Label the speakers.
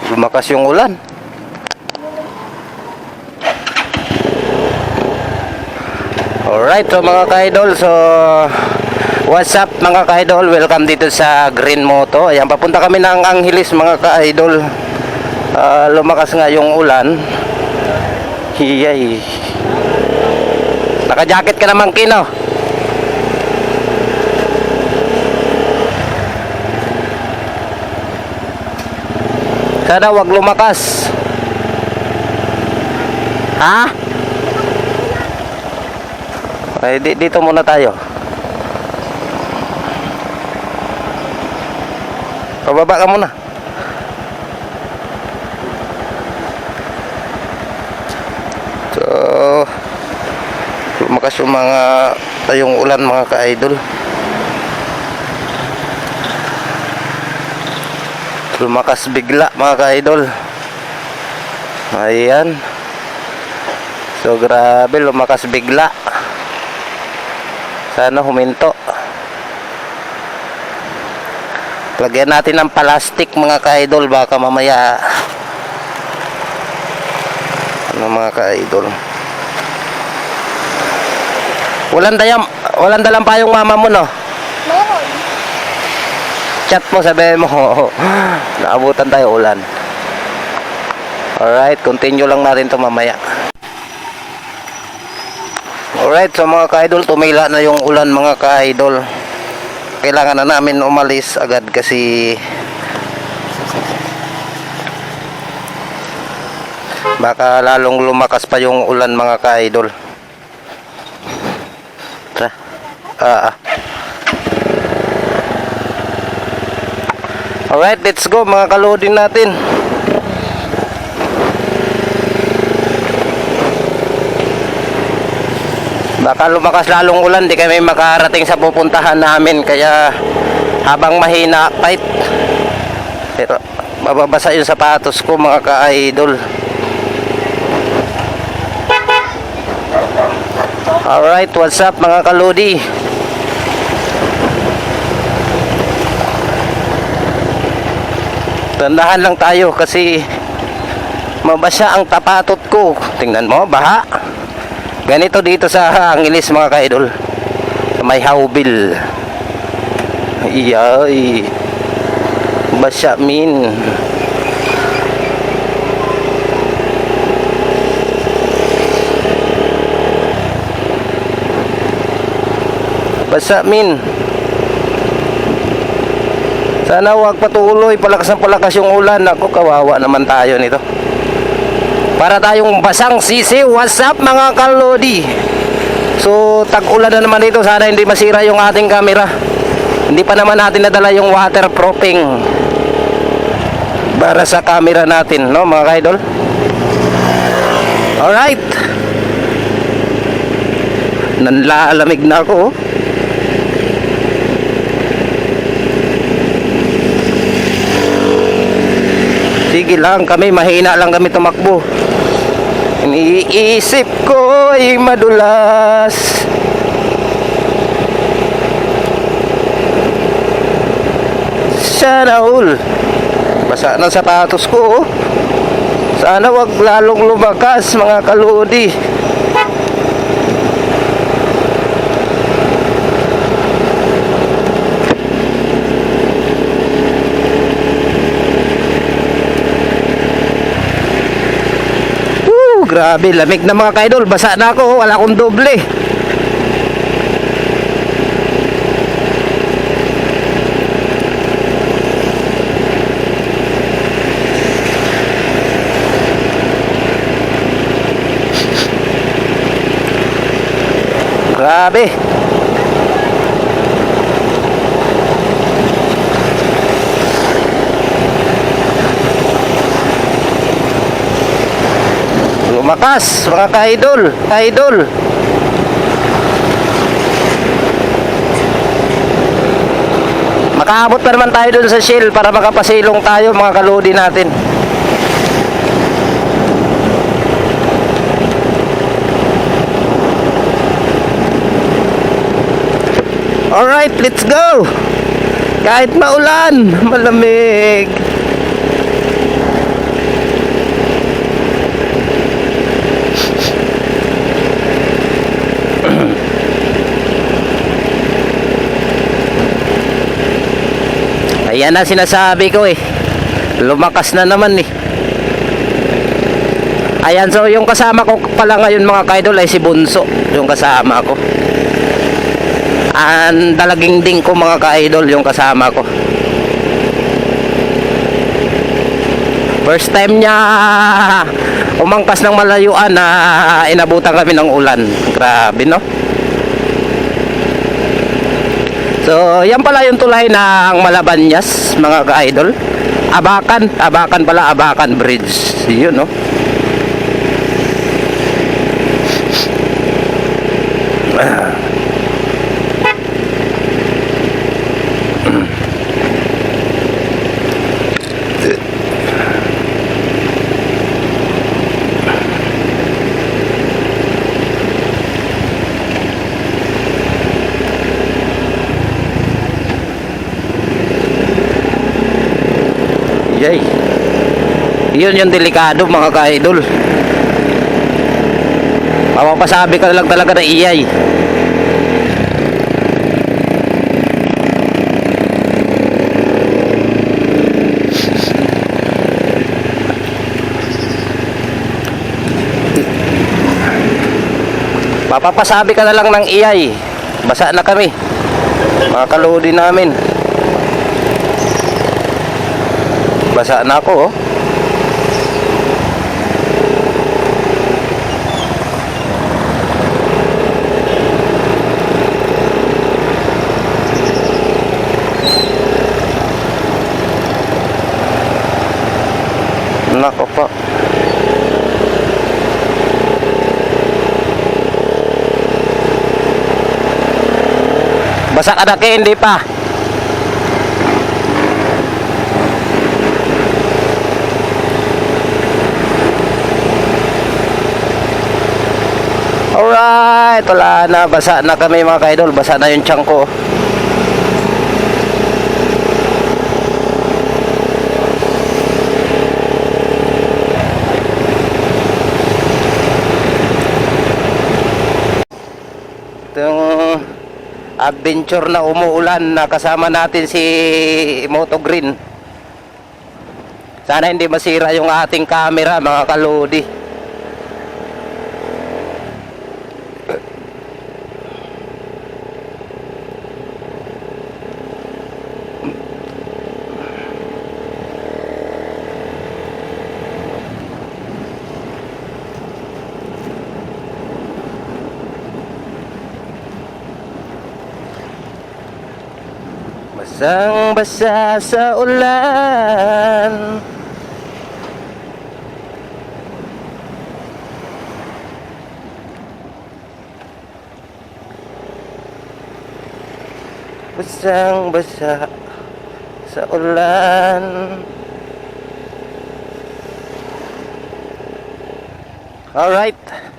Speaker 1: Lumakas yung ulan. Alright, so mga ka-idol, so what's up mga ka-idol, welcome dito sa Green Moto. Ayan, papunta kami ng Angeles mga ka-idol. Lumakas nga yung ulan. Hiyay. Naka-jacket ka naman, Kino. Sana wag lumakas. Ha? Ay, dito muna tayo. Pababa ka muna. So, lumakas yung yung ulan mga ka-idol. Lumakas bigla mga ka-idol. Ayan. So grabe, lumakas bigla. Sana huminto. Lagyan natin ng plastic mga ka-idol, baka mamaya mga ka-idol. Walang dalang payong mama mo, no?
Speaker 2: Meron.
Speaker 1: Chat mo, sabihin mo, naabutan tayo ulan. Alright, continue lang natin ito mamaya. Alright, so mga ka-idol, tumila na yung ulan mga ka-idol. Kailangan na namin umalis agad kasi baka lalong lumakas pa yung ulan mga ka-idol. Tara. Alright, let's go mga kalodin natin. Baka lumakas lalong ulan, di kami makarating sa pupuntahan namin. Kaya habang mahina fight, pero mababasa yung sapatos ko mga ka-idol. Alright, what's up mga kalodi? Tandahan lang tayo kasi mabasa ang tapatot ko. Tingnan mo, baha. Ganito dito sa Angeles mga ka-idol. Sa may hawbil. Iyay. Basa min. Basa min. Sana wag patuloy, palakas ng palakas yung ulan. Ako, kawawa naman tayo nito. Para tayong basang sisi. What's up mga kalodi? So tag-ulan na naman dito. Sana hindi masira yung ating camera. Hindi pa naman natin nadala yung waterproofing para sa camera natin, no mga ka-idol? Alright, nanlalamig na ako. Sige lang kami, mahina lang kami tumakbo. Iniisip ko ay madulas. Sana all. Basa ng sapatos ko. Sana wag lalong lumakas mga kalodi. Grabe, lamig na mga ka-idol. Basa na ako, wala akong doble. Grabe. Lumakas mga ka-idol. Ka-idol. Makaabot pa naman tayo dun sa Shell para makapasilong tayo mga kalodi natin. Alright, let's go. Kahit maulan, malamig. Ayan na sinasabi ko eh. Lumakas na naman eh. Ayan, so yung kasama ko pala ngayon mga kaidol ay si Bunso. Yung kasama ko. Ang dalaging ding ko mga kaidol yung kasama ko. First time niya umangkas ng malayuan na inabutan kami ng ulan. Grabe no? So, yan pala yung tulay ng Malabanyas, mga ka-idol. Abakan pala, Abakan Bridge. Yun, no? Yay. Yun yung delikado mga ka-idol. Mapapasabi ka lang talaga na iyay. Mapapasabi ka na lang ng iyay. Basa na kami. Mga kalodi namin. Basa na ako, oh. Nako po. Basa ka na kayo, hindi pa. Alright, wala na, basa na kami mga ka-idol, basa na yung tiyan ko. Itong adventure na umuulan na kasama natin si Moto Green. Sana hindi masira yung ating camera mga kalodi. Basang-basa sa ulan. Basang-basa sa ulan. Alright.